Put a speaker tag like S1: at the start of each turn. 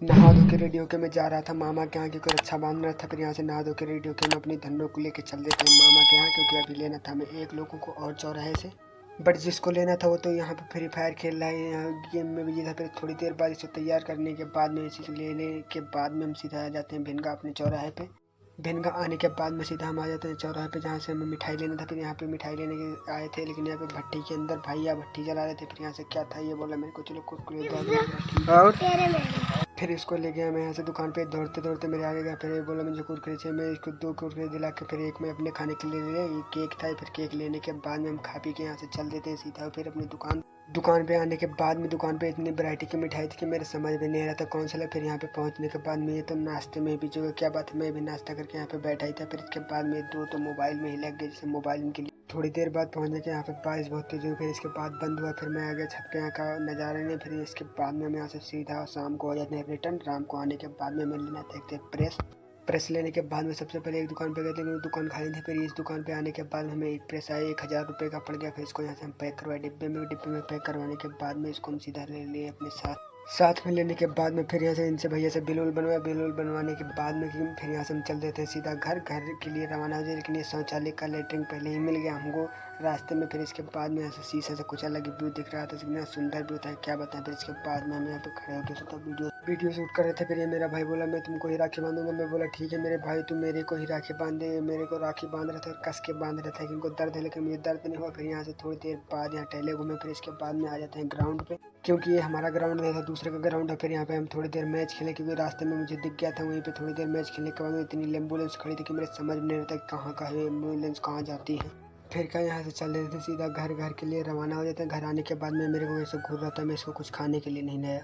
S1: नहा धो के रेडी होके मैं जा रहा था मामा के यहाँ क्योंकि रक्षा बांध रहा था। फिर यहाँ से नहा धो के रेडी होके मैं अपनी धन्नो को लेके चल देते हैं मामा के यहाँ, क्योंकि अभी लेना था हमें एक लोगों को और चौराहे से। बट जिसको लेना था वो तो यहाँ पे फ्री फायर खेल रहा है, यहाँ गेम में बिजी था। फिर थोड़ी देर बाद इसे तैयार करने के बाद में इसे लेने के बाद में हम सीधा आ जाते हैं भिनगा अपने चौराहे पे। भिनगा आने के बाद में सीधा हम आ जाते हैं चौराहे पे जहाँ से हमें मिठाई लेना था। फिर यहाँ पे मिठाई लेने के आए थे, लेकिन यहाँ पे भट्टी के अंदर भैया भट्टी जला रहे थे। फिर यहाँ से क्या था ये बोला मेरे को, चलो कुरकुरे दो और फिर इसको ले गया मैं यहाँ से दुकान पे दौड़ते दौड़ते मेरे आगे गया। फिर ये बोला मुझे कुरकुरे चाहिए, मैं इसको 2 कुरकुरे दिला के फिर एक मैं अपने खाने के लिए ले लिया। ये केक था। फिर केक लेने के बाद में हम खा पी के यहाँ से चल देते हैं सीधा फिर अपनी दुकान पे आने के बाद में दुकान पे इतनी वैरायटी की मिठाई थी कि मेरे समझ में नहीं आ रहा था कौन सा ले। फिर यहाँ पे पहुँचने के बाद में ये तो नाश्ते में भी जो क्या बात है, मैं भी नाश्ता करके यहाँ पे बैठा ही था। फिर इसके बाद में 2 तो मोबाइल में ही लग गए, जैसे मोबाइल के लिए थोड़ी देर बाद पहुंचने के यहाँ पे बारिश बहुत तेज हुई। फिर इसके बाद बंद हुआ। फिर मैं आ गया छत पे यहाँ का नज़ारे ने। फिर इसके बाद में हम यहाँ से सीधा शाम को आ जाते हैं रिटर्न। शाम को आने के बाद में लेना था एक प्रेस लेने के बाद में सबसे पहले एक दुकान पे गए थे, वो दुकान खाली थी। फिर इस दुकान पे आने के बाद हमें एक प्रेस आया 1000 रुपये का पड़ गया। फिर इसको यहाँ से हम पैक करवाए डिब्बे में पैक करवाने के बाद में इसको हम सीधा ले लिए अपने साथ में लेने के बाद में फिर यहाँ से इनसे भैया से बिल बनवाने के बाद में फिर यहाँ से हम चल देते हैं सीधा घर के लिए रवाना हो जाए। लेकिन ये शौचालय का लेटरिन पहले ही मिल गया हमको रास्ते में। फिर इसके बाद में ऐसे शीशे से कुछ अलग व्यू दिख रहा था, इतना सुंदर व्यू था क्या बताएं। फिर इसके बाद में हम यहाँ पे खड़े होकर तो वीडियो शूट कर रहे थे। फिर ये मेरा भाई बोला मैं तुमको ही राखी बांधूंगा। मैं बोला ठीक है मेरे भाई, तुम मेरे को ही राखी बांधे। मेरे को राखी बांध रहा था, कस के बांध रहा था, इनको दर्द है लेकिन मुझे दर्द नहीं हुआ। फिर यहाँ से थोड़ी देर बाद यहाँ टहले घूमे। फिर इसके बाद में आ जाते हैं ग्राउंड पे, क्योंकि ये हमारा ग्राउंड नहीं था दूसरे का ग्राउंड है। फिर यहाँ पे हम थोड़ी देर मैच खेले, क्योंकि रास्ते में मुझे दिख गया था। वहीं पे थोड़ी देर मैच खेलने के बाद में इतनी एम्बुलेंस खड़ी थी कि मेरे समझ में नहीं रहता कहाँ का है एम्बुलेंस, कहाँ जाती है। फिर क्या यहाँ से चल रहे थे सीधा घर के लिए रवाना हो जाते हैं। घर आने के बाद में मेरे को ऐसे घूर रहा था, मैं इसको कुछ खाने के लिए नहीं लाया।